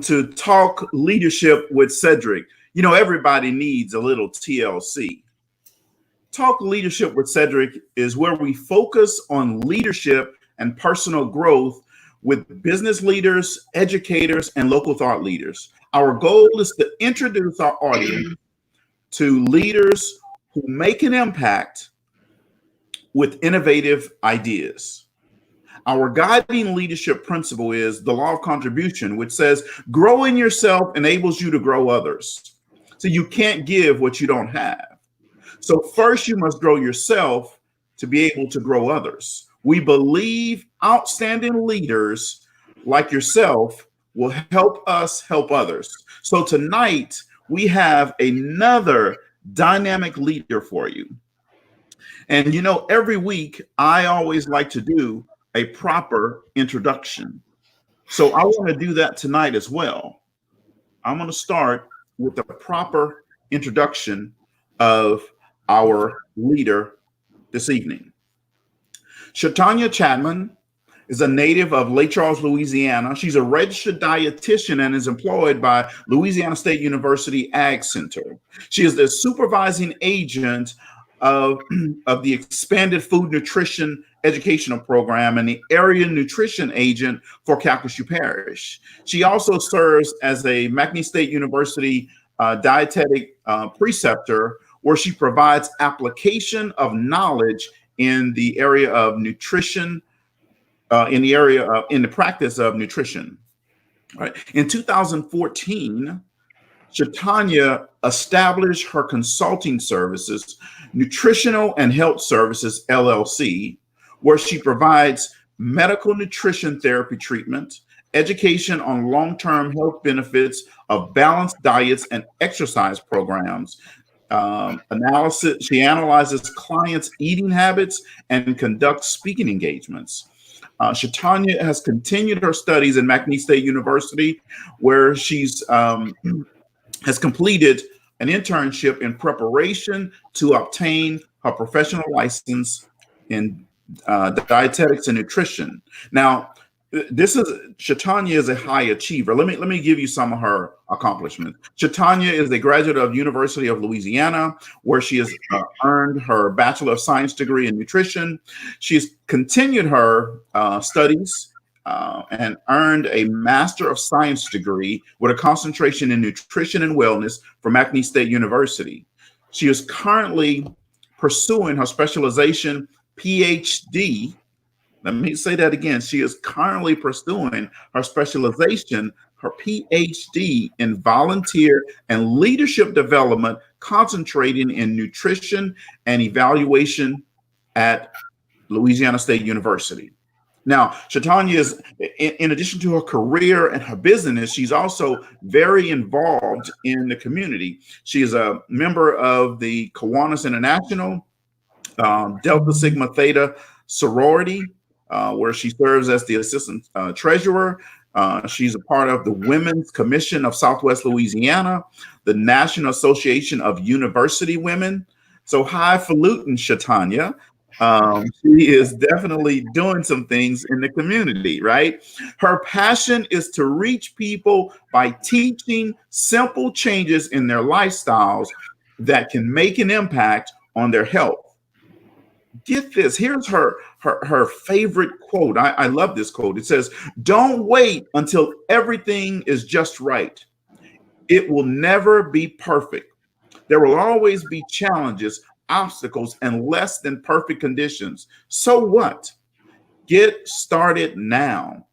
to Talk Leadership with Cedrick. You know, everybody needs a little TLC. Talk Leadership with Cedrick is where we focus on leadership and personal growth with business leaders, educators, and local thought leaders. Our goal is to introduce our audience to leaders who make an impact with innovative ideas. Our guiding leadership principle is the law of contribution, which says growing yourself enables you to grow others. So you can't give what you don't have. So first you must grow yourself to be able to grow others. We believe outstanding leaders like yourself will help us help others. So tonight we have another dynamic leader for you. And you know, every week I always like to do a proper introduction. So I want to do that tonight as well. I'm going to start with the proper introduction of our leader this evening. Shatonia Chatman is a native of Lake Charles, Louisiana. She's a registered dietitian and is employed by Louisiana State University Ag Center. She is the supervising agent of the expanded food nutrition educational program and the area nutrition agent for Calcasieu Parish. She also serves as a McNeese State University dietetic preceptor, where she provides application of knowledge in the area of nutrition, in the practice of nutrition. All right. In 2014, Shatonia established her consulting services, Nutritional and Health Services, LLC, where she provides medical nutrition therapy treatment, education on long-term health benefits of balanced diets and exercise programs, analysis. She analyzes clients' eating habits and conducts speaking engagements. Shatonia has continued her studies in McNeese State University, where she's has completed an internship in preparation to obtain her professional license in dietetics and nutrition. Now, Shatonia is a high achiever. Let me give you some of her accomplishments. Shatonia is a graduate of University of Louisiana, where she has earned her Bachelor of Science degree in nutrition. She's continued her studies and earned a Master of Science degree with a concentration in nutrition and wellness from McNeese State University. She is currently pursuing her specialization PhD. Let me say that again. She is currently pursuing her specialization, her PhD in volunteer and leadership development, concentrating in nutrition and evaluation at Louisiana State University. Now, Shatonia is, in addition to her career and her business, she's also very involved in the community. She is a member of the Kiwanis International Delta Sigma Theta sorority, where she serves as the assistant treasurer. She's a part of the Women's Commission of Southwest Louisiana, the National Association of University Women. So highfalutin, Shatonia. She is definitely doing some things in the community, right? Her passion is to reach people by teaching simple changes in their lifestyles that can make an impact on their health. Get this, here's her favorite quote. I love this quote. It says, "Don't wait until everything is just right. It will never be perfect. There will always be challenges, obstacles, and less than perfect conditions. So what? Get started now.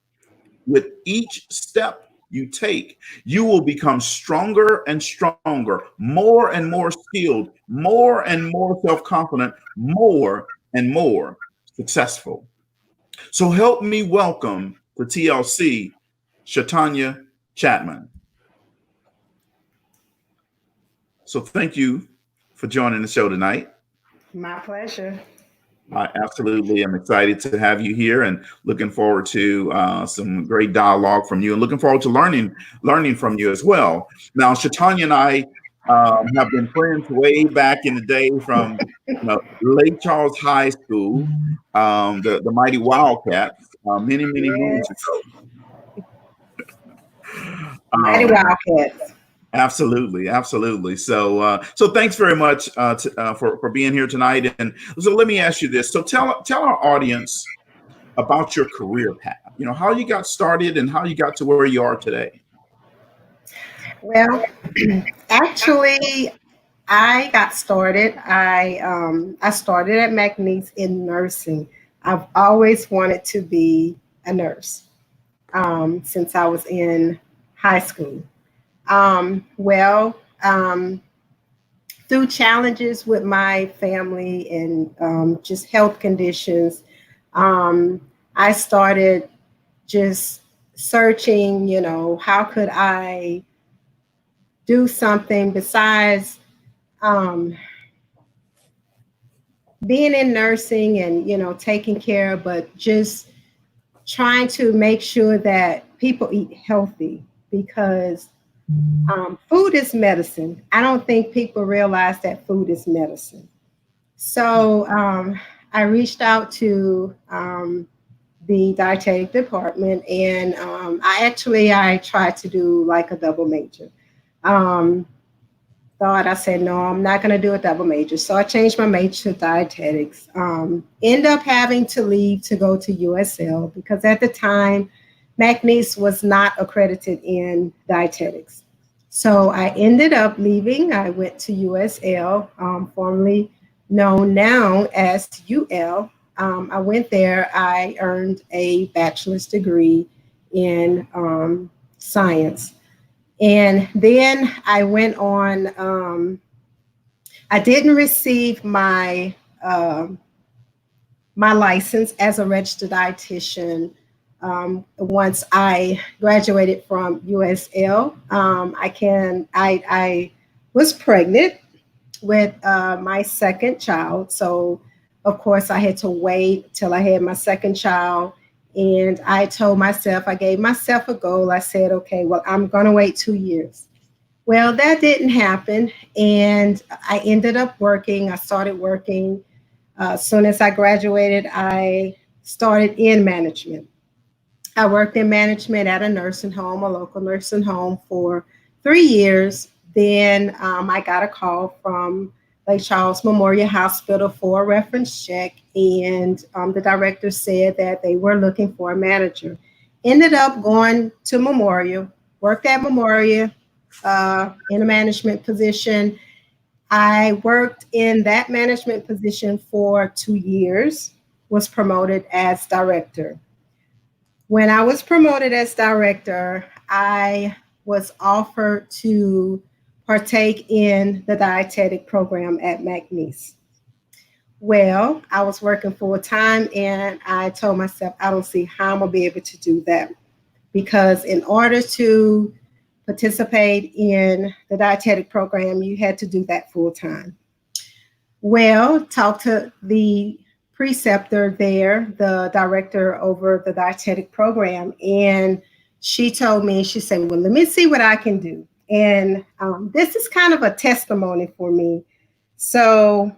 With each step you take, you will become stronger and stronger, more and more skilled, more and more self-confident, more and more successful." So help me welcome to TLC, Shatonia Chatman. So thank you for joining the show tonight. My pleasure. I absolutely am excited to have you here and looking forward to some great dialogue from you and looking forward to learning from you as well. Now, Shatonia and I have been friends way back in the day from Lake Charles High School, the mighty Wildcats, many moons ago. Mighty Wildcats. Absolutely, absolutely. So thanks very much for being here tonight. And so let me ask you this. So tell our audience about your career path. How you got started and how you got to where you are today. Well, actually, I got started. I started at McNeese in nursing. I've always wanted to be a nurse since I was in high school. Well, through challenges with my family and just health conditions, um, I started just searching, how could I do something besides um, being in nursing and, taking care, but just trying to make sure that people eat healthy because food is medicine. I don't think people realize that food is medicine. So I reached out to the dietetic department, and I tried to do like a double major. Um, I said no, I'm not going to do a double major, so I changed my major to dietetics. End up having to leave to go to USL because at the time McNeese was not accredited in dietetics. So I ended up leaving. I went to USL, formerly known now as UL. I went there. I earned a bachelor's degree in science. And then I went on, I didn't receive my license as a registered dietitian once I graduated from USL. I was pregnant with my second child. So of course I had to wait till I had my second child. And I told myself, I gave myself a goal. I said, okay, well, I'm going to wait 2 years. Well, that didn't happen. And I ended up working. I started working. As soon as I graduated, I started in management. I worked in management at a nursing home, a local nursing home, for 3 years. Then I got a call from Lake Charles Memorial Hospital for a reference check, and the director said that they were looking for a manager. Ended up going to Memorial, worked at Memorial in a management position. I worked in that management position for 2 years, was promoted as director. When I was promoted as director, I was offered to partake in the dietetic program at McNeese. Well, I was working full time and I told myself, I don't see how I'm going to be able to do that because in order to participate in the dietetic program, you had to do that full time. Well, talked to the preceptor there, the director over the dietetic program, and she told me, she said, well, let me see what I can do. And this is kind of a testimony for me. So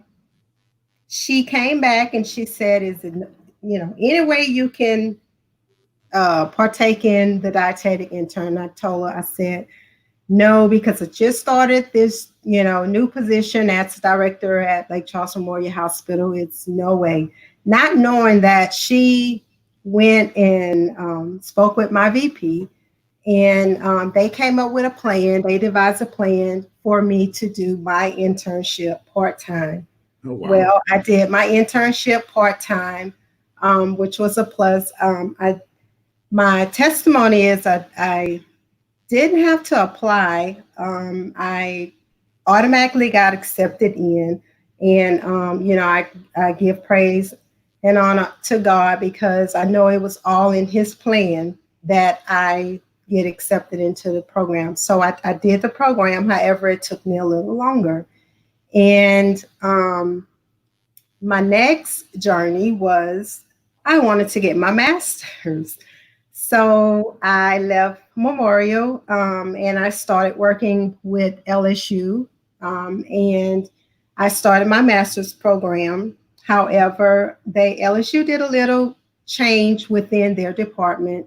she came back and she said, is it, any way you can partake in the dietetic intern? I told her, I said, no, because I just started this, new position as director at Lake Charles Memorial Hospital. It's no way. Not knowing that she went and spoke with my VP, and they came up with a plan. They devised a plan for me to do my internship part-time. Oh, wow. Well, I did my internship part-time, which was a plus. My testimony is I didn't have to apply. I automatically got accepted in. And, I give praise and honor to God because I know it was all in his plan that I get accepted into the program. So I did the program. However, it took me a little longer. And my next journey was I wanted to get my master's. So I left Memorial and I started working with LSU and I started my master's program. However, LSU did a little change within their department,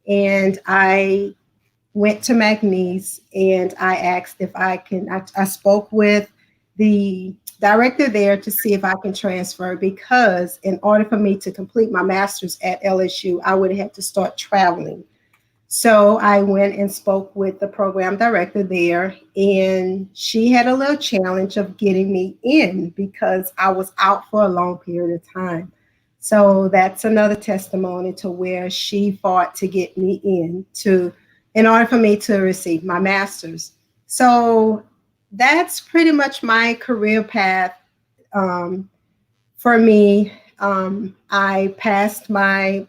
and I went to McNeese and I asked if I spoke with the director there to see if I can transfer, because in order for me to complete my master's at LSU, I would have to start traveling. So I went and spoke with the program director there, and she had a little challenge of getting me in because I was out for a long period of time. So that's another testimony to where she fought to get me in order for me to receive my master's. So that's pretty much my career path. For me, I passed my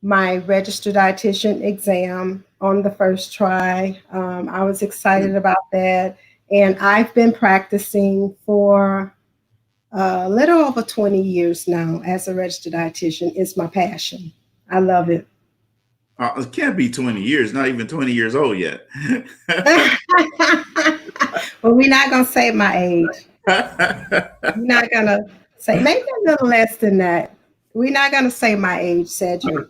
registered dietitian exam on the first try. I was excited about that. And I've been practicing for a little over 20 years now as a registered dietitian. It's my passion. I love it. It can't be 20 years, not even 20 years old yet. Well, we're not going to say my age. We're not going to say, maybe a little less than that. We're not going to say my age, Cedrick.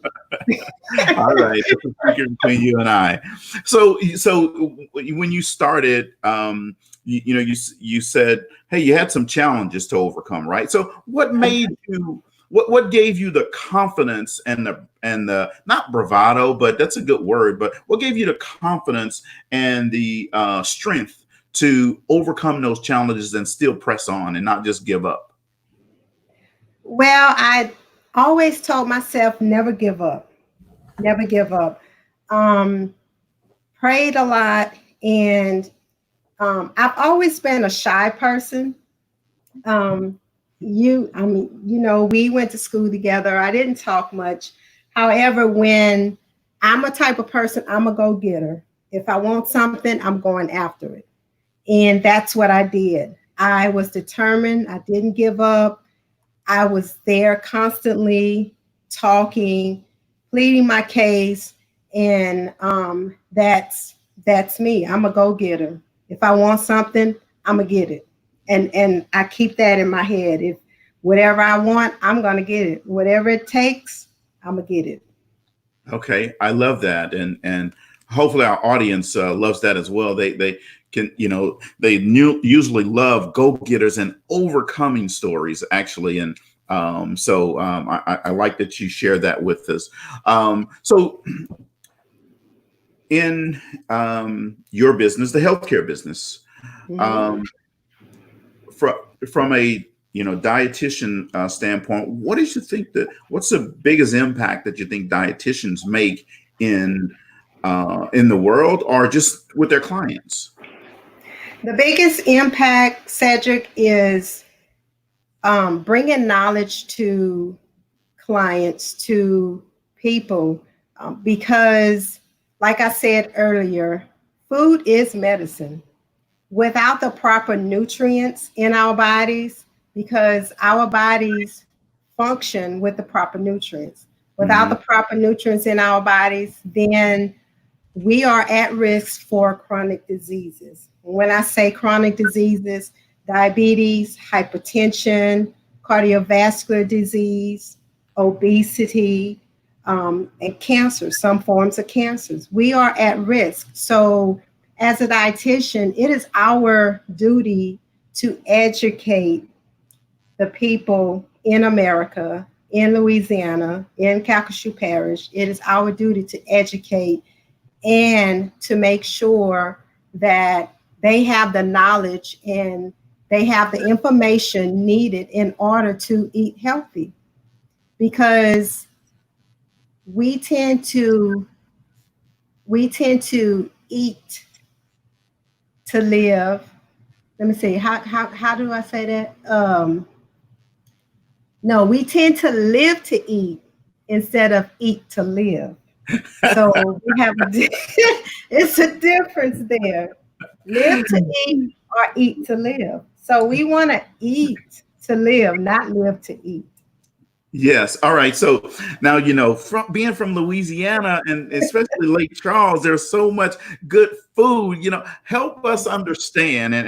All right, it's a secret between you and I. So when you started, you said, hey, you had some challenges to overcome, right? So what made you? What gave you the confidence and the not bravado, but that's a good word. But what gave you the confidence and the strength to overcome those challenges and still press on and not just give up? Well, I always told myself, never give up. Never give up. Prayed a lot, and I've always been a shy person. We went to school together. I didn't talk much. However, when I'm a type of person, I'm a go-getter. If I want something, I'm going after it. And that's what I did. I was determined. I didn't give up. I was there constantly talking, pleading my case. And that's me. I'm a go-getter. If I want something, I'm going to get it. And I keep that in my head. If whatever I want, I'm going to get it. Whatever it takes, I'm going to get it. Okay. I love that. And hopefully our audience loves that as well. They can, usually love go-getters and overcoming stories, actually. And I like that you share that with us. So in your business, the healthcare business, from a dietitian standpoint, what's the biggest impact that you think dietitians make in the world or just with their clients? The biggest impact, Cedrick, is bringing knowledge to clients, to people, because like I said earlier, food is medicine. Without the proper nutrients in our bodies, because our bodies function with the proper nutrients. Without the proper nutrients in our bodies, then we are at risk for chronic diseases. When I say chronic diseases, diabetes, hypertension, cardiovascular disease, obesity, and cancer, some forms of cancers. We are at risk. So as a dietitian, it is our duty to educate the people in America, in Louisiana, in Calcasieu Parish. It is our duty to educate and to make sure that they have the knowledge and they have the information needed in order to eat healthy. Because we tend to eat to live. Let me see. How do I say that? No, we tend to live to eat instead of eat to live. So we have it's a difference there. Live to eat or eat to live. So we want to eat to live, not live to eat. Yes. All right. So now, being from Louisiana and especially Lake Charles, there's so much good food, help us understand. And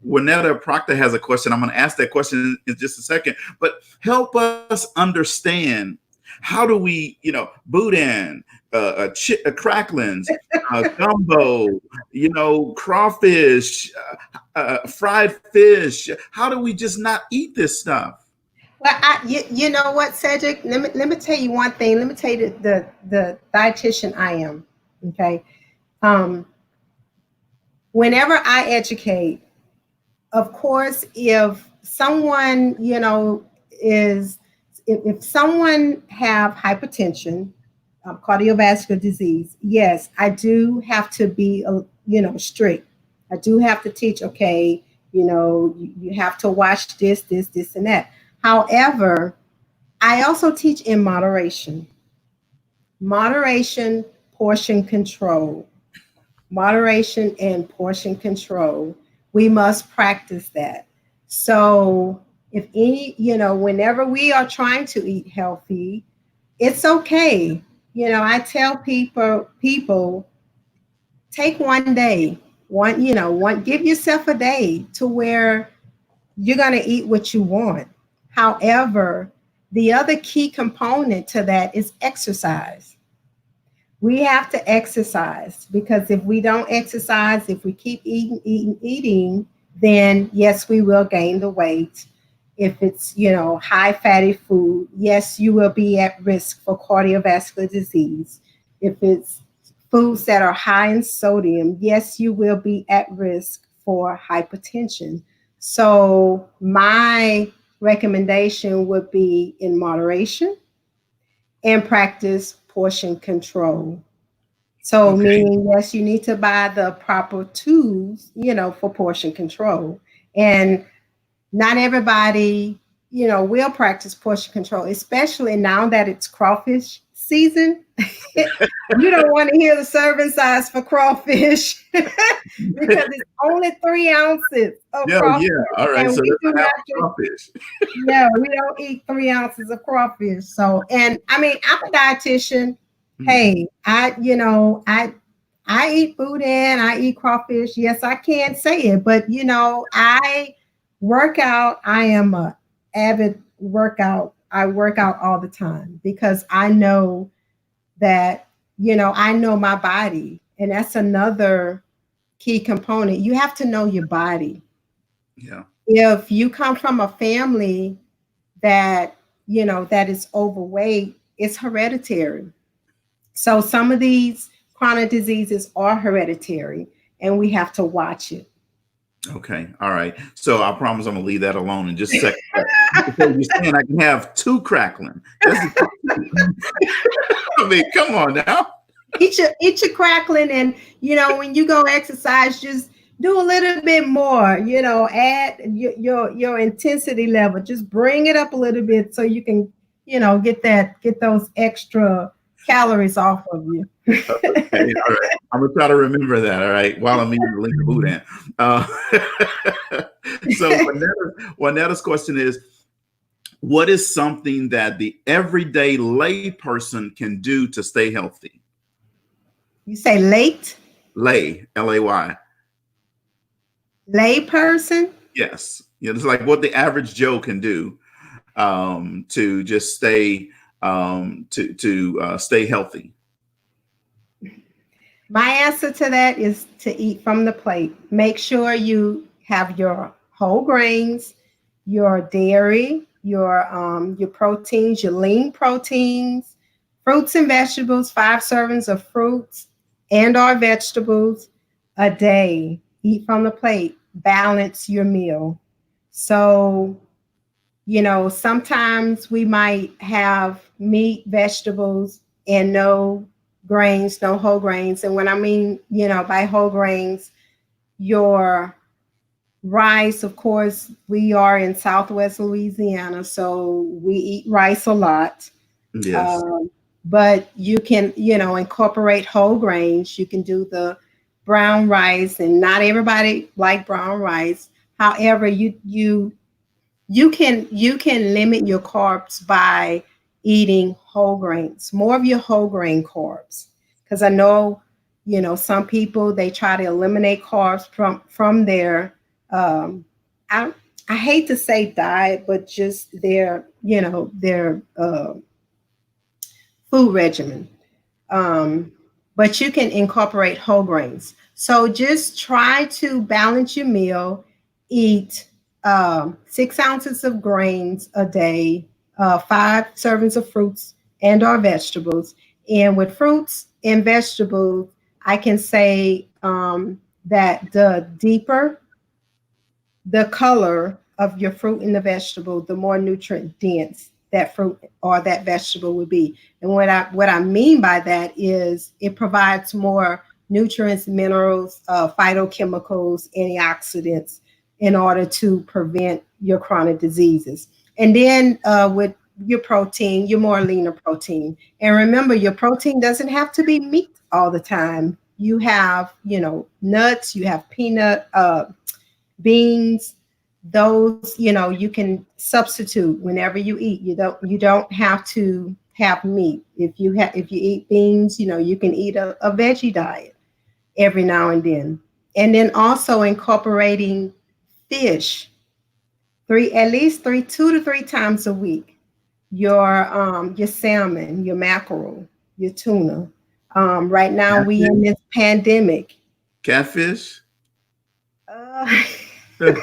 Winetta Proctor has a question. I'm going to ask that question in just a second, but help us understand How do we, boudin, cracklings, gumbo, crawfish, fried fish? How do we just not eat this stuff? Well, you know what, Cedric? Let me tell you one thing. Let me tell you the dietitian I am. Okay. Um, Whenever I educate, of course, if someone, is if someone have hypertension, cardiovascular disease, yes, I do have to be, strict. I do have to teach, okay, you have to watch this, and that. However, I also teach in moderation, portion control, moderation and portion control. We must practice that. So if whenever we are trying to eat healthy, it's okay. I tell people take one day, give yourself a day to where you're going to eat what you want. However, the other key component to that is exercise. We have to exercise, because if we don't exercise, if we keep eating, then yes, we will gain the weight. If it's, high fatty food, yes, you will be at risk for cardiovascular disease. If it's foods that are high in sodium, yes, you will be at risk for hypertension. So my recommendation would be in moderation and practice portion control. So Okay. meaning, yes, you need to buy the proper tools, for portion control. And not everybody, will practice portion control, especially now that it's crawfish season. You don't want to hear the serving size for crawfish because it's only 3 ounces of Yeah, crawfish. yeah. All right. And So we that's do a half not a crawfish. no, we don't eat 3 ounces of crawfish. So, and I mean, I'm a dietitian. Mhm. Hey, I eat food and I eat crawfish. Yes, I can say it, but I work out. I am a avid workout. I work out all the time because I know that, I know my body. And that's another key component. You have to know your body. Yeah. If you come from a family that that is overweight, it's hereditary. So some of these chronic diseases are hereditary, and we have to watch it. Okay. All right. So I promise I'm gonna leave that alone in just a second. So you're saying I can have two crackling? That's I mean, come on now. Eat your crackling, and when you go exercise, just do a little bit more. Add your intensity level. Just bring it up a little bit so you can get those extra calories off of you. Okay. All right. I'm gonna try to remember that. All right. While I'm eating the link of boudin. So Juaneta's question is, what is something that the everyday lay person can do to stay healthy? You say late Lay. lay person. Yes. It's like what the average Joe can do to just stay to stay healthy. My answer to that is to eat from the plate. Make sure you have your whole grains, your dairy, your proteins, your lean proteins, fruits and vegetables, 5 servings of fruits and or vegetables a day. Eat from the plate. Balance your meal. So, sometimes we might have meat, vegetables, and no grains, no whole grains. And when I mean, by whole grains, your rice, of course, we are in Southwest Louisiana, so we eat rice a lot. Yes. Um, but you can, incorporate whole grains. You can do the brown rice, and not everybody like brown rice. However, you can limit your carbs by eating whole grains, more of your whole grain carbs. Because I know, some people they try to eliminate carbs from their um, I hate to say diet, but just their food regimen. But you can incorporate whole grains. So just try to balance your meal, eat 6 ounces of grains a day, 5 servings of fruits and or vegetables. And with fruits and vegetables, I can say that the deeper the color of your fruit and the vegetable, the more nutrient dense that fruit or that vegetable would be. And what I mean by that is it provides more nutrients, minerals, phytochemicals, antioxidants in order to prevent your chronic diseases. And then with your protein, your more leaner protein. And remember, your protein doesn't have to be meat all the time. You have, nuts, you have peanut, beans, those, you can substitute whenever you eat. You don't have to have meat. If you eat beans, you can eat a veggie diet every now and then. And then also incorporating fish at least 2 to 3 times a week. Your salmon, your mackerel, your tuna. Right now we in this pandemic. Catfish? uh, I'm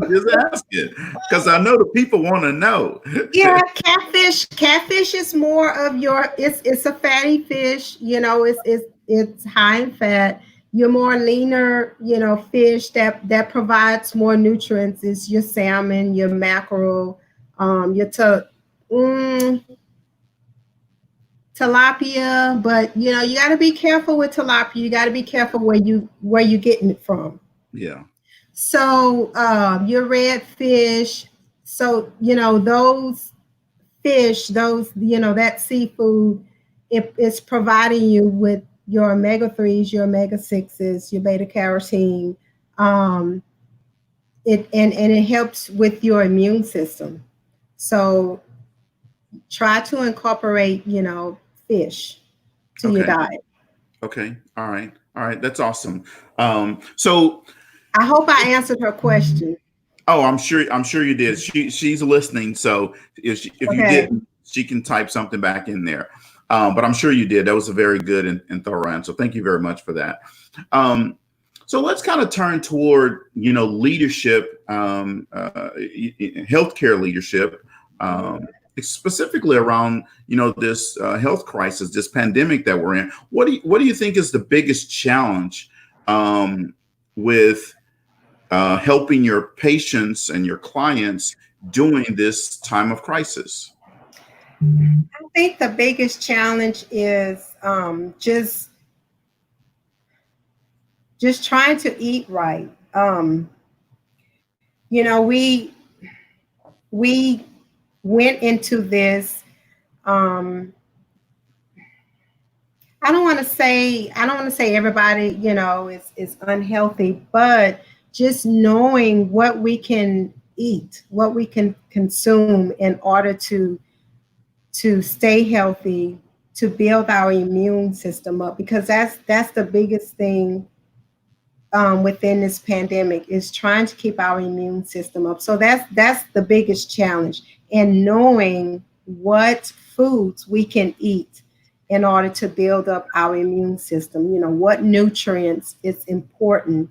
just asking because I know the people want to know. Yeah, catfish is more of it's a fatty fish, it's high in fat. Your more leaner, fish that provides more nutrients is your salmon, your mackerel, mm, tilapia, but you got to be careful with tilapia. You got to be careful where you getting it from. Yeah. So your redfish, so those fish, that seafood, it's providing you with your omega 3s, your omega 6s, your beta carotene. Um, and it helps with your immune system. So try to incorporate, fish to your Okay. diet. Okay. All right. All right. That's awesome. So I hope I answered her question. oh, I'm sure you did. She's listening. So if you Okay. didn't, she can type something back in there. But I'm sure you did. That was a very good and thorough answer. Thank you very much for that. Um, so let's kind of turn toward leadership, healthcare leadership, specifically around this health crisis, this pandemic that we're in. What do you think is the biggest challenge with helping your patients and your clients during this time of crisis? I think the biggest challenge is just trying to eat right. We went into this. Um, I don't want to say everybody is unhealthy, but just knowing what we can eat, what we can consume in order to stay healthy, to build our immune system up, because that's the biggest thing within this pandemic, is trying to keep our immune system up. So that's the biggest challenge, and knowing what foods we can eat in order to build up our immune system. What nutrients is important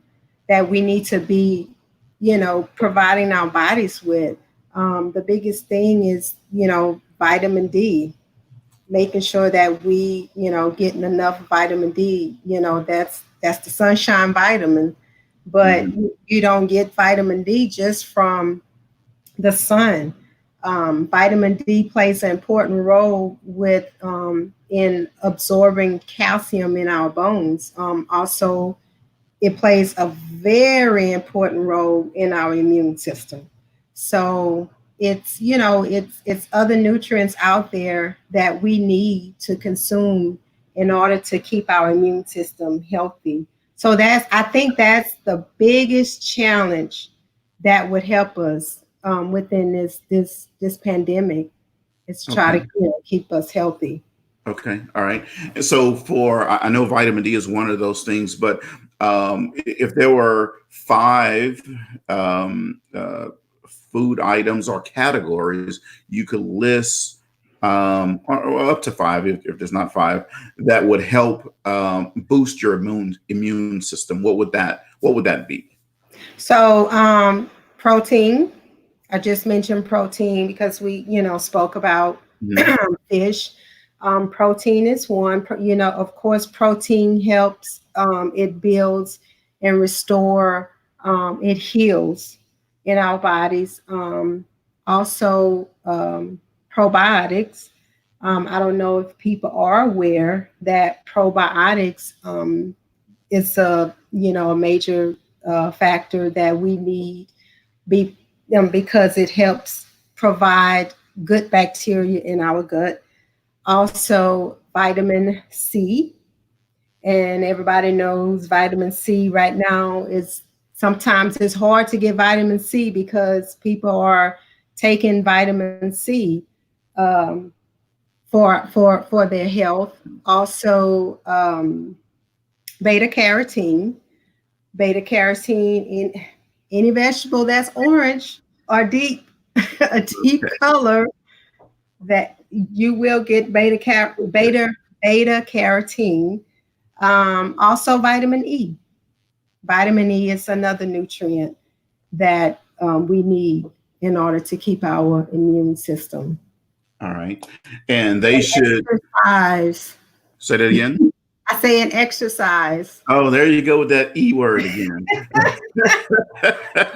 that we need to be, providing our bodies with. The biggest thing is, vitamin D, making sure that we, getting enough vitamin D. That's the sunshine vitamin, but Mhm. you don't get vitamin D just from the sun. Vitamin D plays an important role in absorbing calcium in our bones. Also, it plays a very important role in our immune system. So it's other nutrients out there that we need to consume in order to keep our immune system healthy. So I think that's the biggest challenge that would help us within this pandemic, is to try Okay. to keep us healthy. Okay. All right. And so I know vitamin D is one of those things, but if there were five food items or categories you could list or up to 5, if there's not 5, that would help boost your immune system, what would that be? So protein. I just mentioned protein because we, spoke about Mhm. fish. Protein is one. Of course, protein helps. It builds and restore. It heals in our bodies. Also, probiotics. I don't know if people are aware that probiotics is a major factor that we need be because it helps provide good bacteria in our gut. Also, vitamin C, and everybody knows vitamin C right now is sometimes it's hard to get vitamin C because people are taking vitamin C um, for their health. Also, beta carotene. Beta carotene in any vegetable that's orange or deep, a deep color, that you will get beta carotene. Also, vitamin E. Vitamin E is another nutrient that we need in order to keep our immune system. All right. And they should Exercise. say that again. I say an exercise. Oh, there you go with that E word again.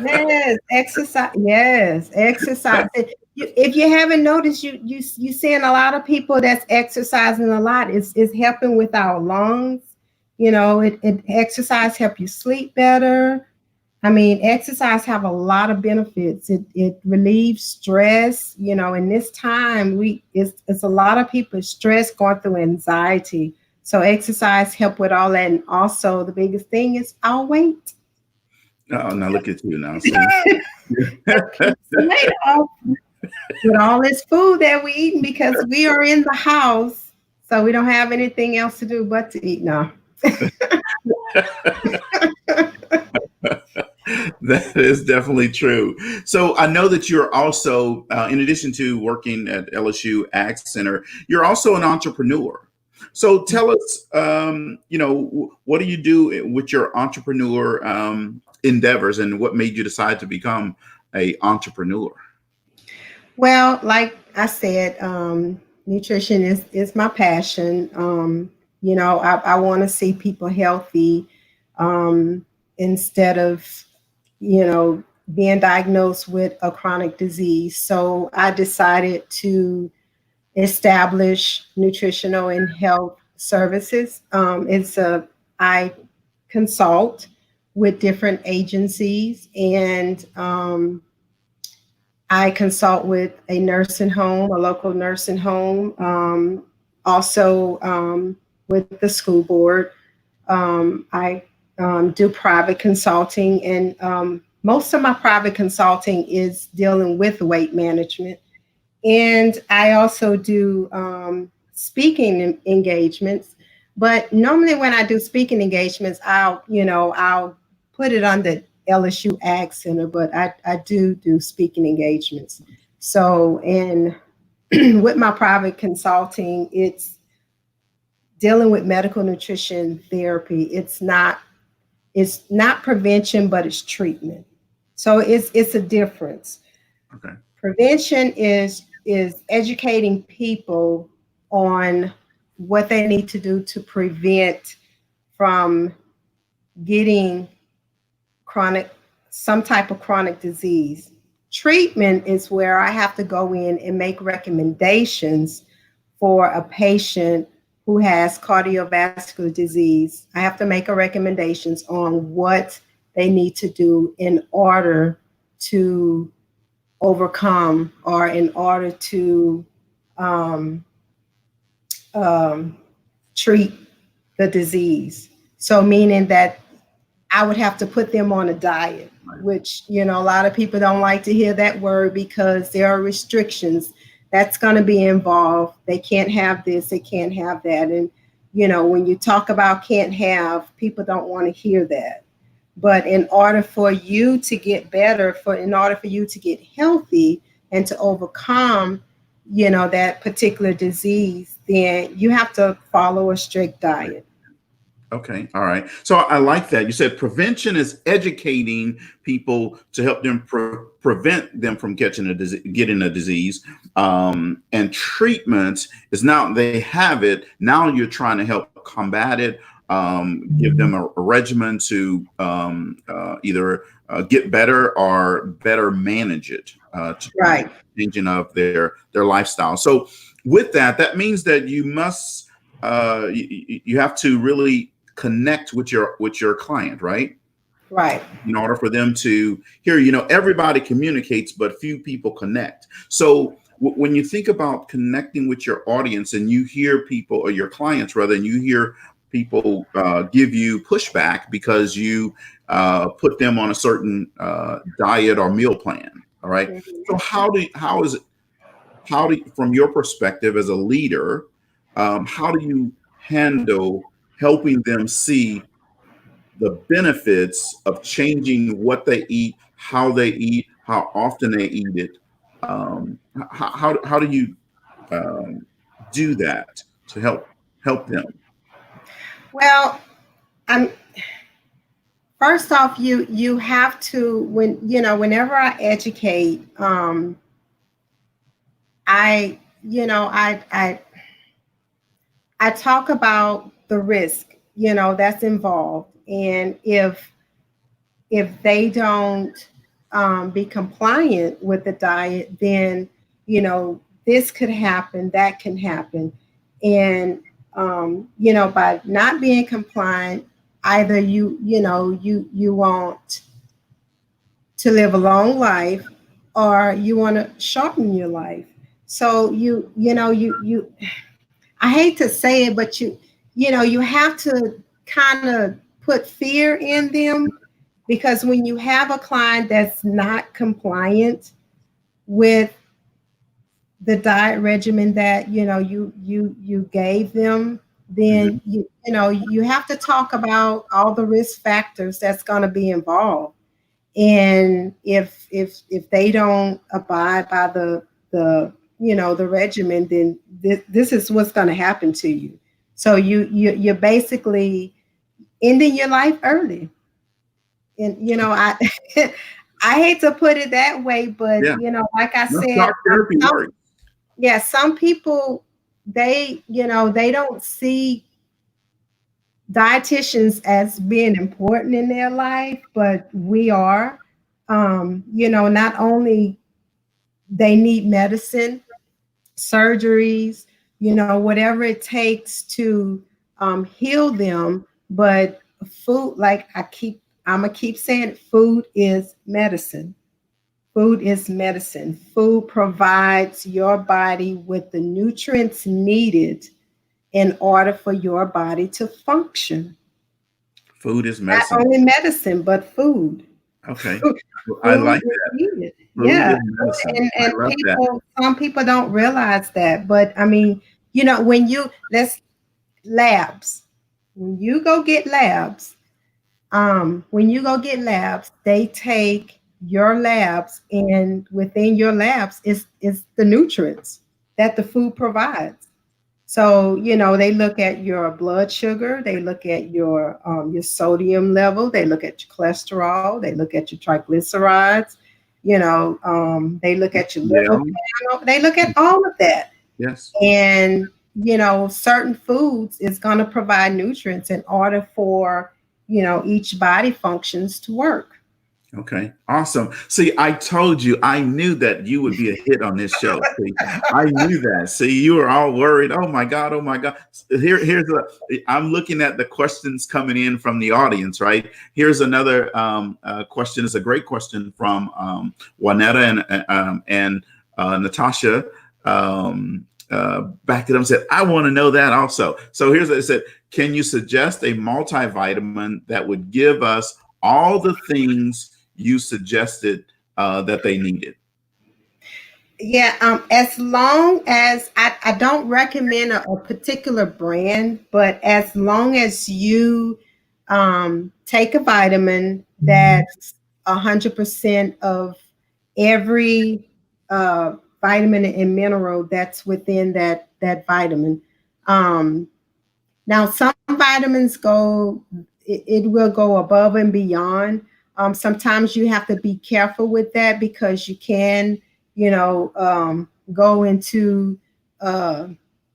Yes, exercise. Yes, exercise. If you haven't noticed, you seeing a lot of people that's exercising a lot. It's helping with our lungs. It exercise help you sleep better. I mean, exercise have a lot of benefits. It relieves stress. In this time, it's a lot of people stress, going through anxiety. So exercise help with all that, and also the biggest thing is our weight. Oh, now look at you now. See? Weight off with all this food that we eating because we are in the house, so we don't have anything else to do but to eat now. That is definitely true. So I know that you're also, in addition to working at LSU Ag Center, you're also an entrepreneur. So tell us, what do you do with your entrepreneur endeavors, and what made you decide to become a entrepreneur? Well, like I said, nutrition is my passion. I want to see people healthy instead of, being diagnosed with a chronic disease. So I decided to establish nutritional and health services. I consult with different agencies, and I consult with a nursing home, a local nursing home, also with the school board. I do private consulting, and most of my private consulting is dealing with weight management. And I also do speaking engagements. But normally when I do speaking engagements, I'll put it on the LSU Ag Center, but I do speaking engagements. So, and with my private consulting, it's dealing with medical nutrition therapy. It's not prevention, but it's treatment. So it's a difference. Okay. Prevention is educating people on what they need to do to prevent from getting some type of chronic disease. Treatment is where I have to go in and make recommendations for a patient who has cardiovascular disease. I have to make a recommendations on what they need to do in order to overcome, or in order to treat the disease. So meaning that I would have to put them on a diet, which, a lot of people don't like to hear that word because there are restrictions that's going to be involved. They can't have this, they can't have that. And, when you talk about can't have, people don't want to hear that. But in order for you to get better, in order for you to get healthy and to overcome, that particular disease, then you have to follow a strict diet. Okay. All right. So I like that. You said prevention is educating people to help them prevent them from getting a disease. And treatment is now they have it. Now you're trying to help combat it, give them a regimen to either get better or better manage it, to Right. changing of their lifestyle. So with that, that means that you must you have to really connect with your client, right? Right. In order for them to hear, everybody communicates, but few people connect. So when you think about connecting with your audience and you hear people, or your clients rather, and you hear people give you pushback because you put them on a certain diet or meal plan, all right? Mm-hmm. So how do from your perspective as a leader, how do you handle helping them see the benefits of changing what they eat, how often they eat it? How do you do that to help them? Well, I'm first off, you have to, whenever I educate, I I talk about the risk, that's involved, and if they don't be compliant with the diet, then this could happen, that can happen, and by not being compliant, either you want to live a long life, or you want to shorten your life. So you I hate to say it, but you have to kind of put fear in them, because when you have a client that's not compliant with the diet regimen that you gave them, then you have to talk about all the risk factors that's going to be involved. And if they don't abide by the regimen, then this is what's going to happen to you. So you're basically ending your life early. And I I hate to put it that way, but Yeah. like I said, Talk therapy works. some people, they don't see dietitians as being important in their life, but we are. Not only they need medicine, surgeries, whatever it takes to heal them, but food, like I'm gonna keep saying it, food is medicine. Food is medicine. Food provides your body with the nutrients needed in order for your body to function. Food is Not medicine. only medicine, but food. Okay. Food I like is that. needed. Food Yeah. is medicine. I And love that. some people don't realize that. But I mean, let's labs. When you go get labs, they take your labs, and within your labs is the nutrients that the food provides. So, they look at your blood sugar, they look at your sodium level, they look at your cholesterol, they look at your triglycerides, they look at your liver Yeah. panel, they look at all of that. Yes. And, certain foods is going to provide nutrients in order for, each body functions to work. Okay, awesome. See, I told you, I knew that you would be a hit on this show. See, I knew that. See, you were all worried. Oh my God, oh my God. I'm looking at the questions coming in from the audience, right? Here's another question. It's a great question from Juanetta and Natasha. Backed it up and said, I want to know that also. So here's what it said. Can you suggest a multivitamin that would give us all the things you suggested that they needed? Yeah, as long as I don't recommend a particular brand, but as long as you take a vitamin that's 100% of every vitamin and mineral that's within that vitamin. Now, some vitamins it will go above and beyond. Sometimes you have to be careful with that because you can, go into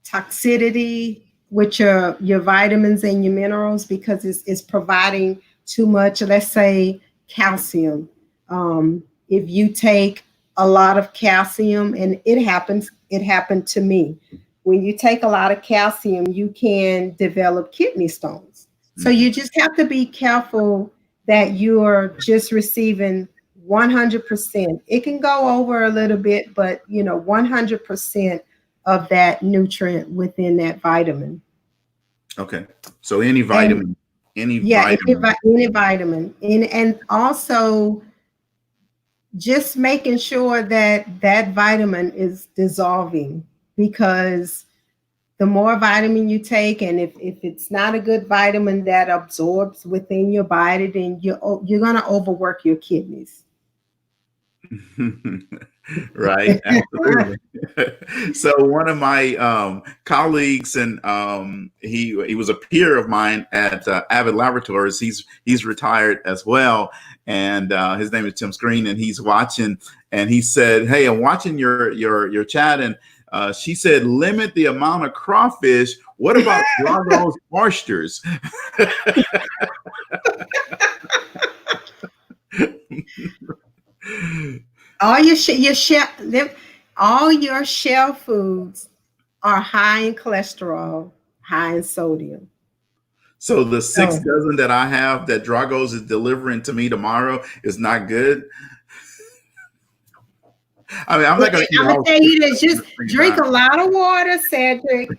toxicity with your vitamins and your minerals because it's providing too much, let's say, calcium. If you take a lot of calcium, and it happened to me. When you take a lot of calcium, you can develop kidney stones. So you just have to be careful that you're just receiving 100%. It can go over a little bit, but 100% of that nutrient within that vitamin. Okay. So any vitamin, any vitamin. And also just making sure that vitamin is dissolving, because the more vitamin you take, and if it's not a good vitamin that absorbs within your body, then you're going to overwork your kidneys. Right. Absolutely. So one of my colleagues, and he was a peer of mine at Avid Laboratories. He's retired as well, and his name is Tim Screen, and he's watching, and he said, "Hey, I'm watching your chat, and she said limit the amount of crawfish. What about Drago's oysters?" All your shell foods are high in cholesterol, high in sodium. So the 6 dozen that I have that Drago's is delivering to me tomorrow is not good. I mean, I'm not going to tell you this. Just drink a lot of water, Cedrick,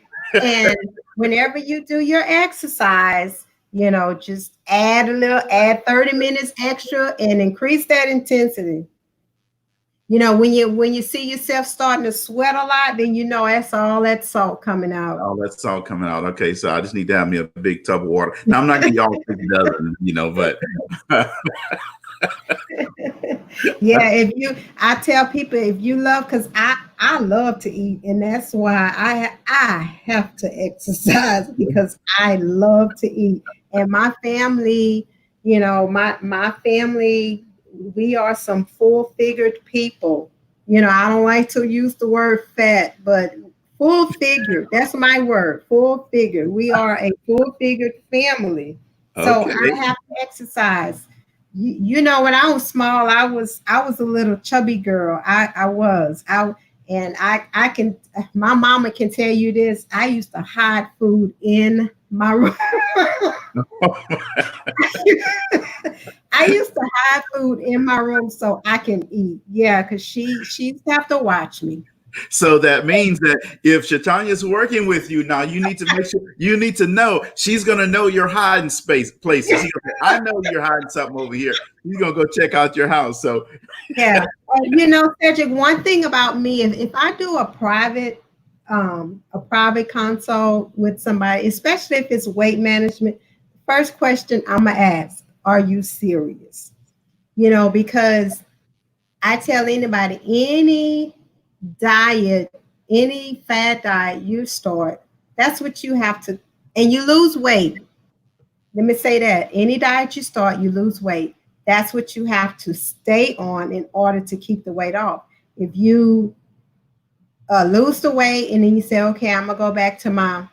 and whenever you do your exercise, just add 30 minutes extra and increase that intensity. When you see yourself starting to sweat a lot, then that's all that salt coming out. Oh, that's salt coming out. Okay, so I just need to have me a big tub of water. Now I'm not going to y'all 6 dozen, but. Yeah, I tell people, if you love, because I love to eat, and that's why I have to exercise, because I love to eat. And my family, my family, we are some full-figured people. I don't like to use the word fat, but full-figured, that's my word, full-figured. We are a full-figured family. So I have to exercise. When I was small, I was a little chubby girl. My mama can tell you this. I used to hide food in my room. I used to hide food in my room so I can eat. Yeah, because she'd have to watch me. So that means that if Shatonia is working with you now, you need to make sure, you need to know she's going to know your hiding places. I know you're hiding something over here. He's going to go check out your house. So yeah, Cedrick, one thing about me, if I do a private consult with somebody, especially if it's weight management, first question I'm gonna ask, are you serious? Because I tell anybody, any diet, any fad diet you start, that's what you have to, and you lose weight. Let me say that. Any diet you start, you lose weight. That's what you have to stay on in order to keep the weight off. If you lose the weight and then you say, okay, I'm gonna go back to my,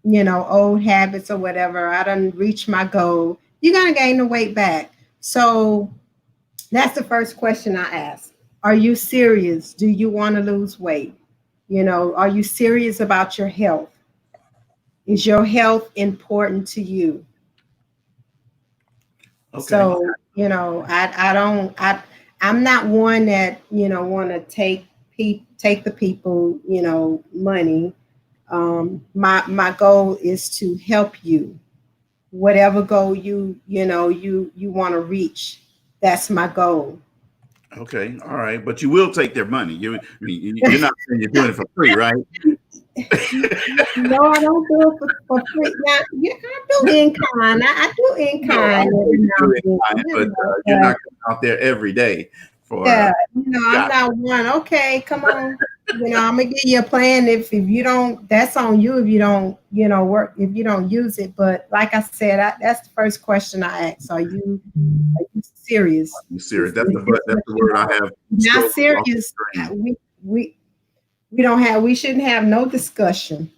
old habits or whatever, I done reached my goal, you're gonna gain the weight back. So that's the first question I ask. Are you serious? Do you want to lose weight? Are you serious about your health? Is your health important to you? Okay. So, I'm not one that, want to take the people, money. My goal is to help you. Whatever goal you want to reach, that's my goal. Okay, all right, but you will take their money. You're not saying you're doing it for free, right? No, I don't do it for free. Now, I do in kind. I do in kind. But you're not out there every day. I'm not one. Okay, come on. I'm gonna give you a plan. If you don't, that's on you. If you don't, work. If you don't use it, but like I said, that's the first question I ask. Are you serious? You serious? That's the word I have. Not serious. We shouldn't have no discussion.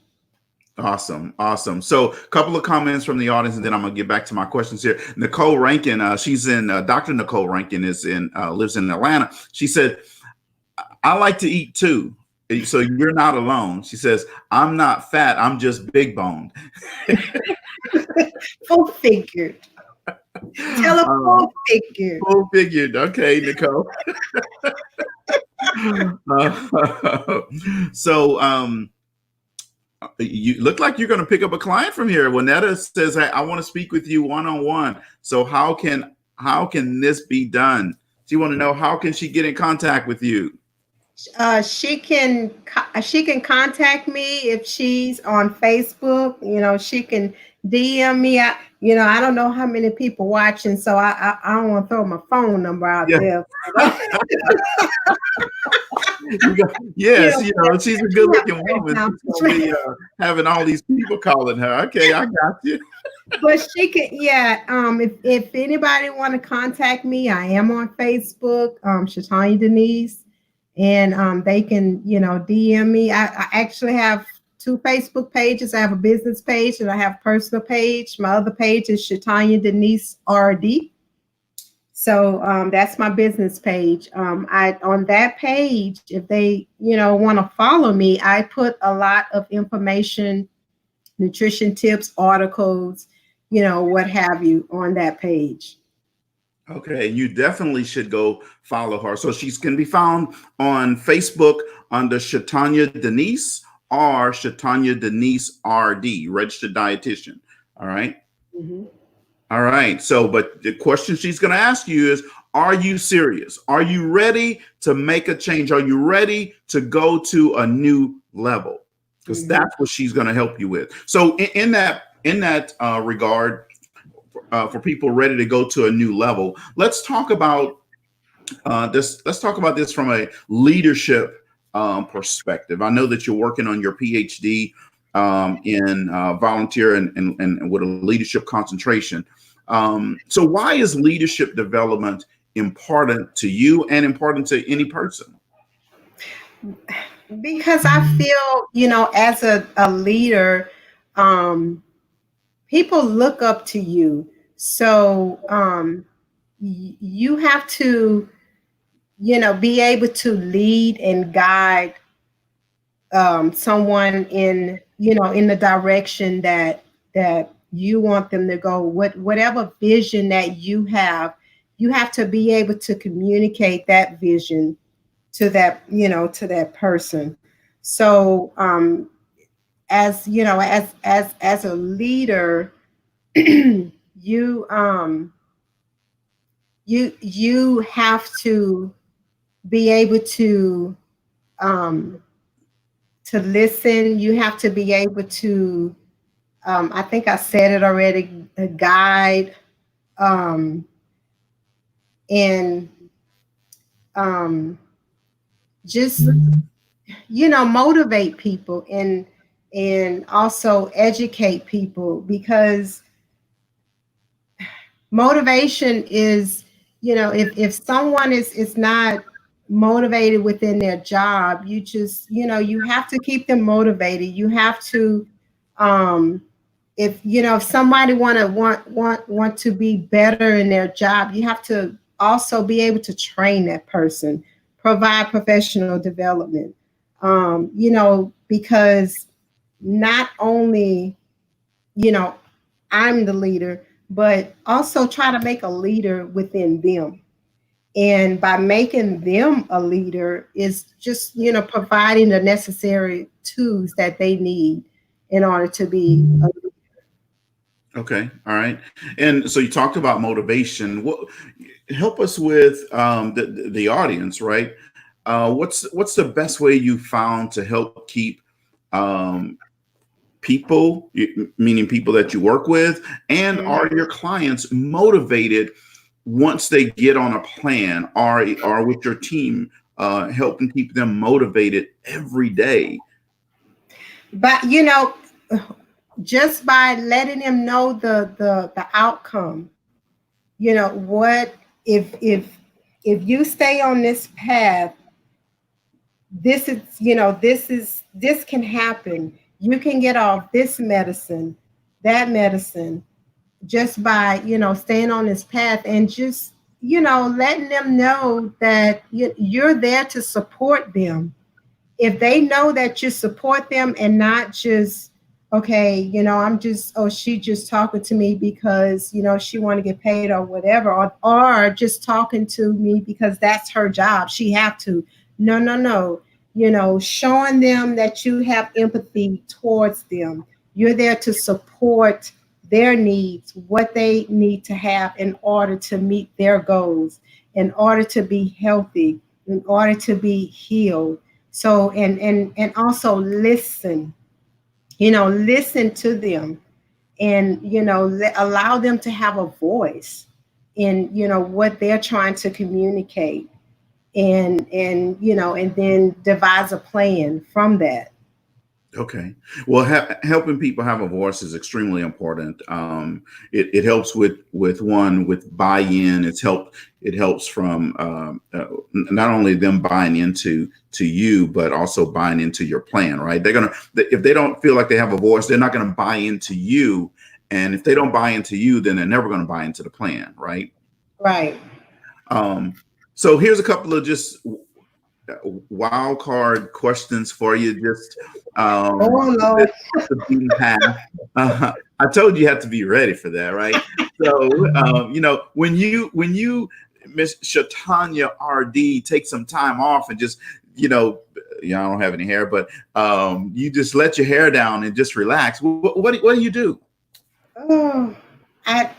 Awesome. So a couple of comments from the audience, and then I'm gonna get back to my questions here. Nicole Rankin, she's in. Dr. Nicole Rankin lives in Atlanta. She said, "I like to eat too, so you're not alone." She says, "I'm not fat. I'm just big boned." Full figured. Tell her full figured. Full figured. Okay, Nicole. You look like you're going to pick up a client from here. Juanetta says, "Hey, I want to speak with you one-on-one. So how can this be done?" She want to know, how can she get in contact with you? She can contact me if she's on Facebook. She can DM me. I don't know how many people watching, so I don't want to throw my phone number out there. Yes, she's a good-looking woman. She's gonna be having all these people calling her. Okay, I got you. But she can, if anybody want to contact me, I am on Facebook, Shatonia Denise, and they can, DM me. I actually have 2 Facebook pages. I have a business page and I have a personal page. My other page is Shatonia Denise RD. So that's my business page. On that page, if they, want to follow me, I put a lot of information, nutrition tips, articles, what have you on that page. Okay, you definitely should go follow her. So she can be found on Facebook under Shatonia Denise or Shatonia Denise RD, registered dietitian. All right. Mm-hmm. All right. So, but the question she's going to ask you is, are you serious? Are you ready to make a change? Are you ready to go to a new level? Because that's what she's going to help you with. So in that regard, for people ready to go to a new level, let's talk about this. Let's talk about this from a leadership perspective. I know that you're working on your PhD in volunteer and with a leadership concentration. So why is leadership development important to you and important to any person? Because I feel, as a leader, people look up to you. So you have to, be able to lead and guide someone in the direction that you want them to go. Whatever vision that you have to be able to communicate that vision to that, to that person. So as a leader, you have to be able to listen. You have to be able to, I think I said it already, guide, and just, motivate people and also educate people, because motivation is, if someone is not motivated within their job, you just, you have to keep them motivated. You have to, if somebody want to be better in their job, you have to also be able to train that person, provide professional development, because not only, I'm the leader, but also try to make a leader within them. And by making them a leader is just, providing the necessary tools that they need in order to be a leader. Okay. All right. And so you talked about motivation. Help us with the audience, right? What's the best way you found to help keep people, meaning people that you work with, and are your clients motivated once they get on a plan or with your team helping keep them motivated every day? But just by letting them know the outcome, what if you stay on this path, this can happen. You can get off this medicine, that medicine, just by staying on this path, and just letting them know that you're there to support them. If they know that you support them, and not just, okay, I'm just, oh, she just talking to me because she want to get paid or whatever, or just talking to me because that's her job, she have to. No. Showing them that you have empathy towards them. You're there to support their needs, what they need to have in order to meet their goals, in order to be healthy, in order to be healed. So, and also listen, listen to them, and, allow them to have a voice in, what they're trying to communicate, and then devise a plan from that. Okay. Well, helping people have a voice is extremely important. It helps with buy-in. It helps from not only them buying into you, but also buying into your plan, right? If they don't feel like they have a voice, they're not gonna buy into you. And if they don't buy into you, then they're never gonna buy into the plan, right? Right. So here's a couple of just wild card questions for you. Just Oh Lord. the beaten path. I told you have to be ready for that, right? So when you Miss Shatonia RD take some time off and just I don't have any hair, but you just let your hair down and just relax. What do you do? Oh, I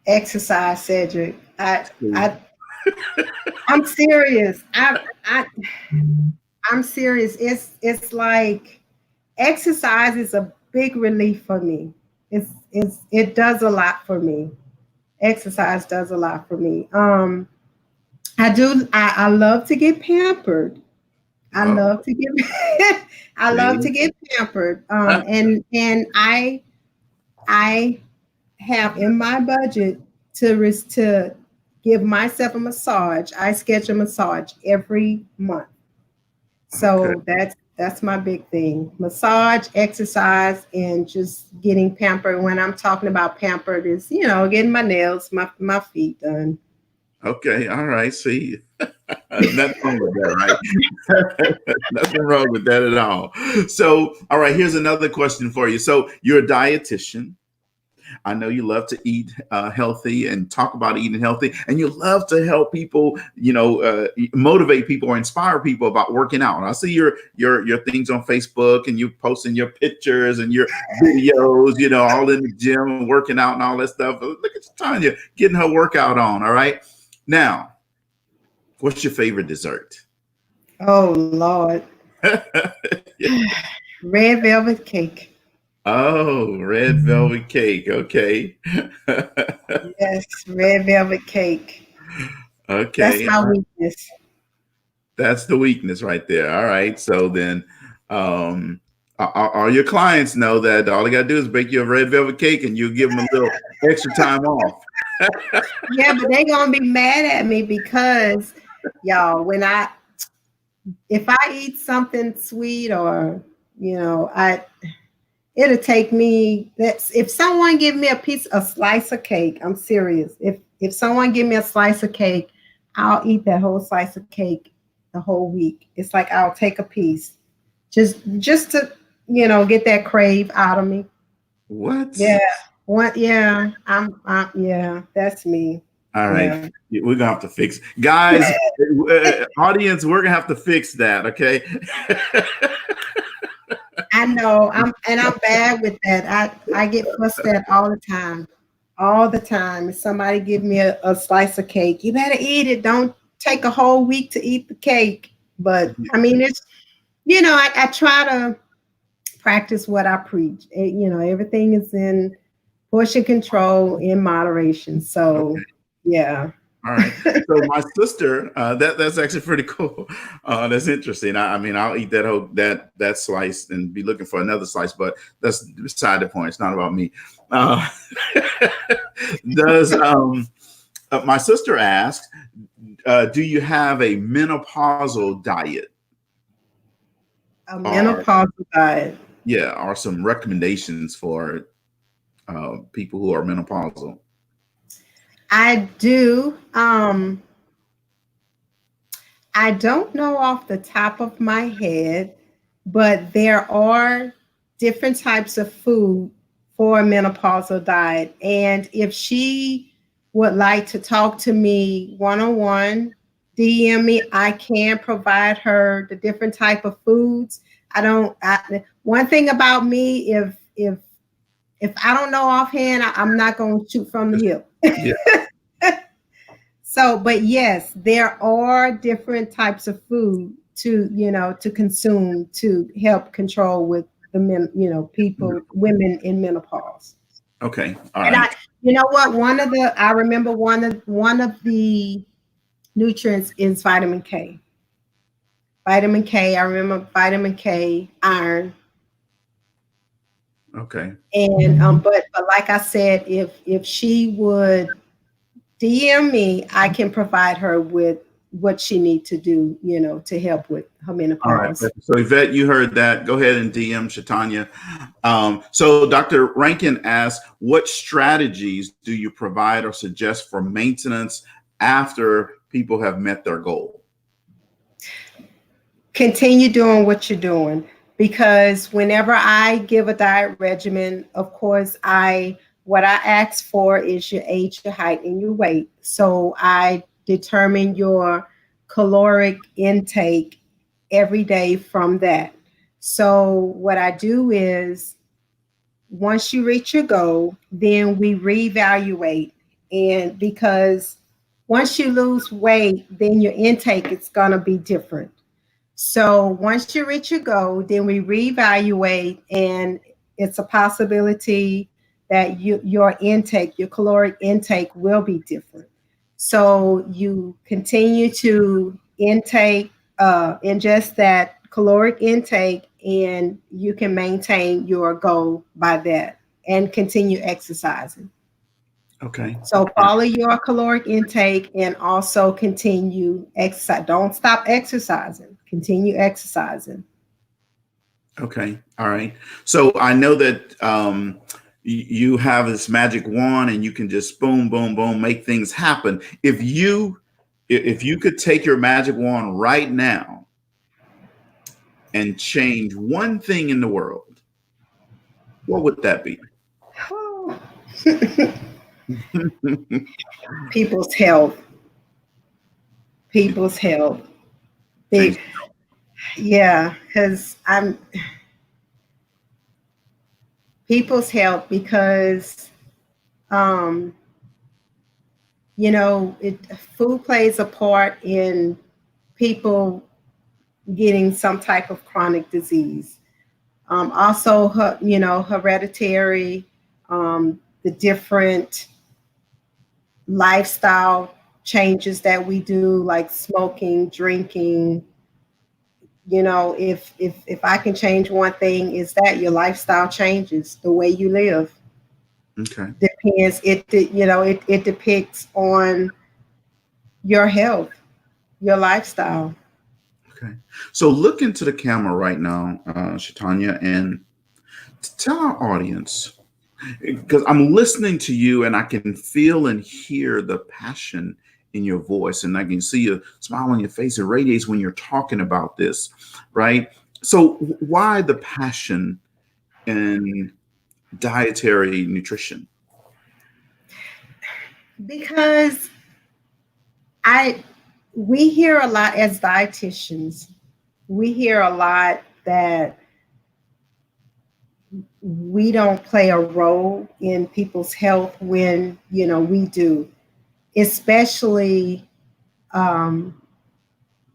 exercise, Cedric. I'm serious. I'm serious. It's like exercise is a big relief for me. It does a lot for me. Exercise does a lot for me. I love to get pampered. I love to get I love to get pampered. And I have in my budget to give myself a massage. I schedule a massage every month. So that's my big thing. Massage, exercise, and just getting pampered. When I'm talking about pampered is, getting my nails, my feet done. Okay, all right. See, nothing wrong with that, right? Nothing wrong with that at all. So, all right, here's another question for you. So, you're a dietitian. I know you love to eat healthy and talk about eating healthy, and you love to help people, motivate people or inspire people about working out. I see your things on Facebook, and you posting your pictures and your videos, all in the gym and working out and all that stuff. Look at Tanya getting her workout on. All right. Now, what's your favorite dessert? Oh, Lord. Red velvet cake. Oh, red velvet cake. Okay. Yes, red velvet cake. Okay. That's my weakness. That's the weakness right there. All right. So then all your clients know that all they got to do is bake you a red velvet cake and you give them a little extra time off. Yeah, but they're going to be mad at me because, y'all, if I eat something sweet or, it'll take me, if someone give me a slice of cake, I'm serious. If someone give me a slice of cake, I'll eat that whole slice of cake the whole week. It's like I'll take a piece just to, get that crave out of me. What? Yeah. What? Yeah. Yeah, that's me. All right. Yeah. We're gonna have to fix, guys, audience, we're gonna have to fix that. Okay. I know. I'm bad with that. I get fussed at all the time. All the time. If somebody give me a slice of cake, you better eat it. Don't take a whole week to eat the cake. But I mean, it's, I try to practice what I preach. Everything is in portion control, in moderation. So yeah. All right. So my sister, that's actually pretty cool. That's interesting. I mean, I'll eat that slice and be looking for another slice, but that's beside the point. It's not about me. Uh, does My sister asked, do you have a menopausal diet? A menopausal diet. Yeah, or some recommendations for people who are menopausal? I do. I don't know off the top of my head, but there are different types of food for a menopausal diet. And if she would like to talk to me one-on-one, DM me, I can provide her the different type of foods. One thing about me, if I don't know offhand, I'm not going to shoot from the hip. Yeah. So, but yes, there are different types of food to consume to help control with the women in menopause. Okay. All And right. you know what? I remember one of the nutrients is vitamin K. Vitamin K. I remember vitamin K, iron. Okay. And but like I said, if she would DM me, I can provide her with what she needs to do, to help with her All right. menopause. So Yvette, you heard that. Go ahead and DM Shatonia. So Dr. Rankin asked, what strategies do you provide or suggest for maintenance after people have met their goal? Continue doing what you're doing, because whenever I give a diet regimen, of course, what I ask for is your age, your height, and your weight. So I determine your caloric intake every day from that. So what I do is, once you reach your goal, then we reevaluate. And because once you lose weight, then your intake is going to be different. So once you reach your goal, then we reevaluate, and it's a possibility that your caloric intake will be different. So you continue to ingest that caloric intake, and you can maintain your goal by that and continue exercising. Okay. So follow your caloric intake and also continue exercise. Don't stop exercising. Continue exercising. Okay. All right. So I know that you have this magic wand and you can just boom, boom, boom, make things happen. If you could take your magic wand right now and change one thing in the world, what would that be? People's health. People's health. Yeah, because people's health, because food plays a part in people getting some type of chronic disease. Also, hereditary, the different lifestyle changes that we do, like smoking, drinking. If I can change one thing, is that your lifestyle changes, the way you live. Okay. Depends. It depicts on your health, your lifestyle. Okay. So look into the camera right now, Shatonia, and tell our audience, because I'm listening to you and I can feel and hear the passion in your voice, and I can see a smile on your face. It radiates when you're talking about this, right? So why the passion in dietary nutrition? Because we hear a lot as dietitians. We hear a lot that we don't play a role in people's health when we do, especially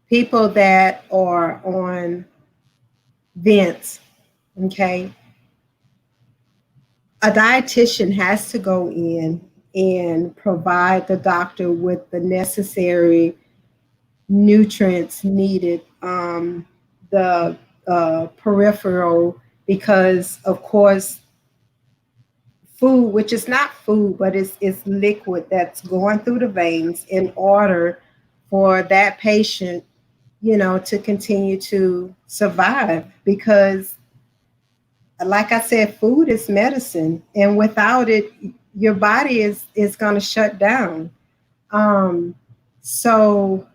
people that are on vents. Okay, a dietitian has to go in and provide the doctor with the necessary nutrients needed, the peripheral, because of course food, which is not food, but it's liquid that's going through the veins in order for that patient, to continue to survive. Because like I said, food is medicine, and without it, your body is going to shut down. So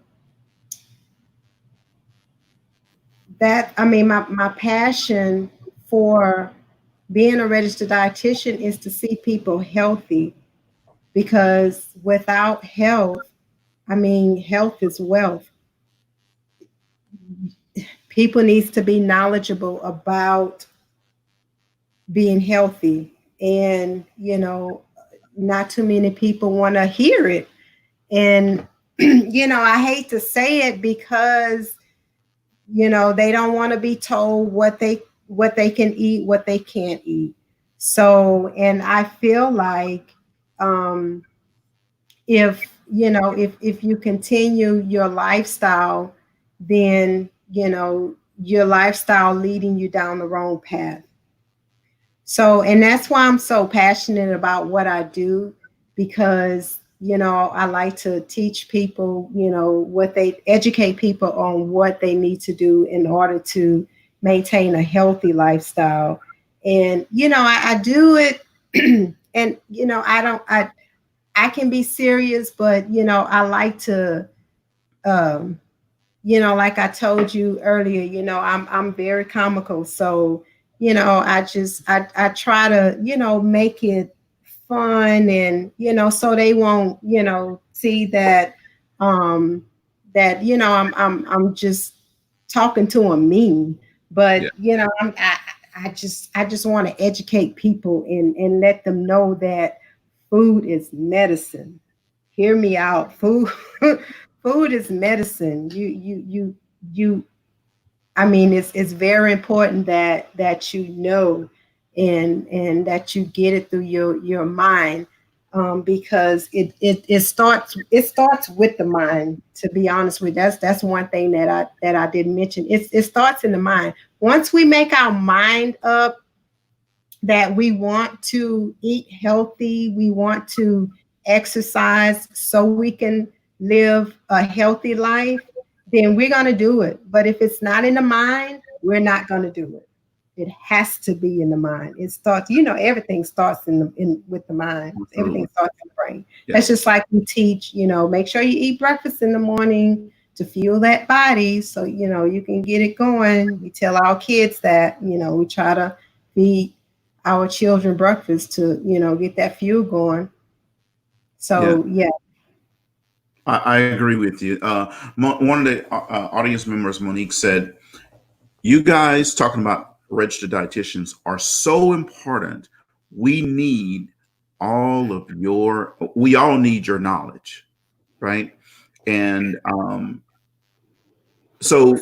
that, I mean, my passion for being a registered dietitian is to see people healthy, because without health, I mean, health is wealth. People needs to be knowledgeable about being healthy, and not too many people want to hear it. And I hate to say it, because they don't want to be told what they can eat, what they can't eat. So, and I feel like, if you continue your lifestyle, then your lifestyle leading you down the wrong path. So, and that's why I'm so passionate about what I do, because I like to teach people, what they educate people on what they need to do in order to maintain a healthy lifestyle. And I do it and I can be serious, but I like to, um, like I told you earlier, I'm very comical. So, I try to, make it fun, and, so they won't, see that, I'm just talking to them mean. But, I just want to educate people, and let them know that food is medicine. Hear me out. Food is medicine. You I mean, it's very important that and that you get it through your mind, because it starts with the mind. To be honest with you, that's one thing that I didn't mention. It starts in the mind. Once we make our mind up that we want to eat healthy, we want to exercise so we can live a healthy life, then we're going to do it. But if it's not in the mind, we're not going to do it. It has to be in the mind. It starts, everything starts with the mind. Everything starts in the brain. Yeah. That's just like we teach, make sure you eat breakfast in the morning to fuel that body, so you can get it going. We tell our kids that, we try to feed our children breakfast to get that fuel going. So yeah. I agree with you. One of the audience members, Monique, said, you guys talking about registered dietitians are so important. We all need your knowledge, right? And so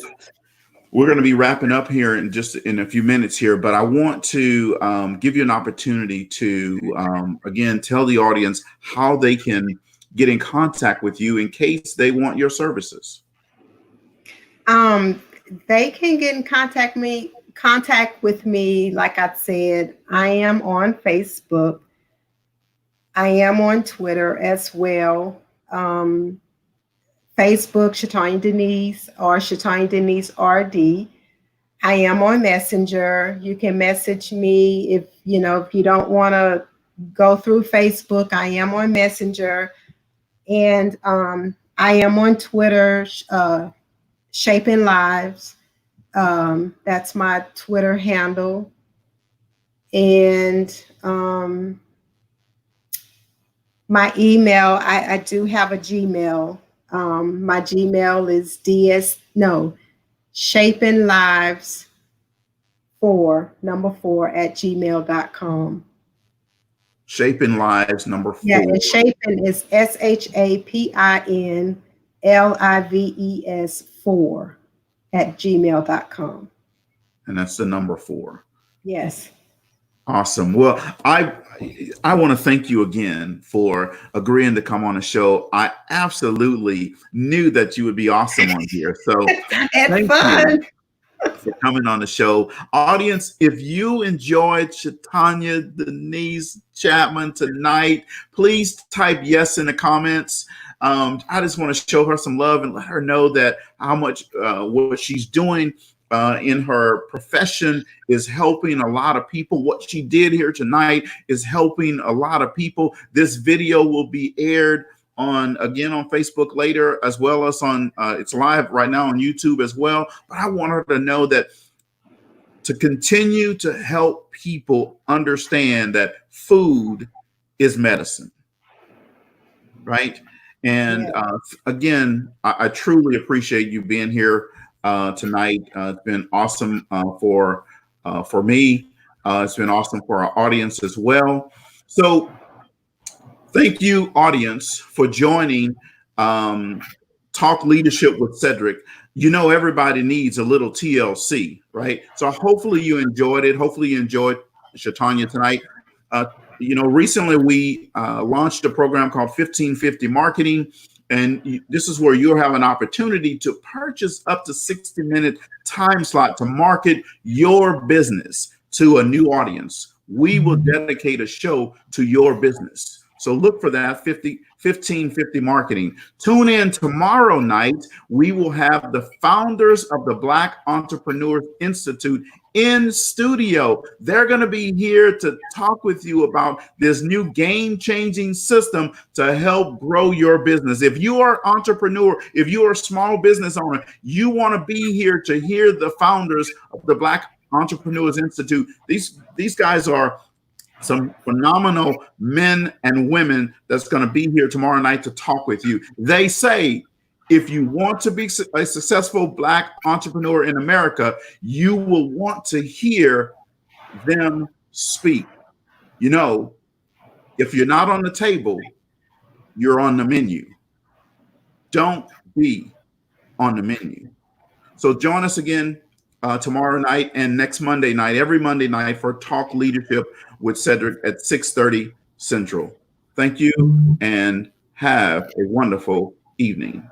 we're going to be wrapping up here in a few minutes here, but I want to give you an opportunity to, again, tell the audience how they can get in contact with you in case they want your services. They can get in contact with me. Like I said, I am on Facebook. I am on Twitter as well. Facebook, Shatonia Denise, or Shatonia Denise RD. I am on Messenger. You can message me if you don't want to go through Facebook. I am on Messenger, and I am on Twitter, Shaping Lives. That's my Twitter handle, and my email. I do have a Gmail. My Gmail is Shaping Lives 4 @gmail.com. Shaping Lives 4. Yeah, and Shaping is SHAPINLIVES 4 @gmail.com. And that's the number 4. Yes. Awesome. Well, I want to thank you again for agreeing to come on the show. I absolutely knew that you would be awesome on here. So It's thank fun. you for coming on the show. Audience, if you enjoyed Shatonia Denise Chatman tonight, please type yes in the comments. I just want to show her some love and let her know that how much what she's doing in her profession is helping a lot of people. What she did here tonight is helping a lot of people. This video will be aired on Facebook later, as well as on it's live right now on YouTube as well. But I want her to know that to continue to help people understand that food is medicine, right? And again, I truly appreciate you being here tonight. It's been awesome for me. It's been awesome for our audience as well. So thank you, audience, for joining Talk Leadership with Cedrick. You know, everybody needs a little TLC, right? So hopefully you enjoyed it. Hopefully you enjoyed Shatonia tonight. Recently we launched a program called 1550 Marketing. And this is where you'll have an opportunity to purchase up to 60-minute time slot to market your business to a new audience. We will dedicate a show to your business. So look for that 1550 Marketing. Tune in tomorrow night. We will have the founders of the Black Entrepreneurs Institute in studio. They're going to be here to talk with you about this new game-changing system to help grow your business. If you are an entrepreneur, if you are a small business owner, you want to be here to hear the founders of the Black Entrepreneurs Institute. These guys are some phenomenal men and women that's going to be here tomorrow night to talk with you. They say, if you want to be a successful Black entrepreneur in America, you will want to hear them speak. You know, if you're not on the table, you're on the menu. Don't be on the menu. So join us again tomorrow night and next Monday night, every Monday night, for Talk Leadership with Cedrick at 6:30 Central. Thank you and have a wonderful evening.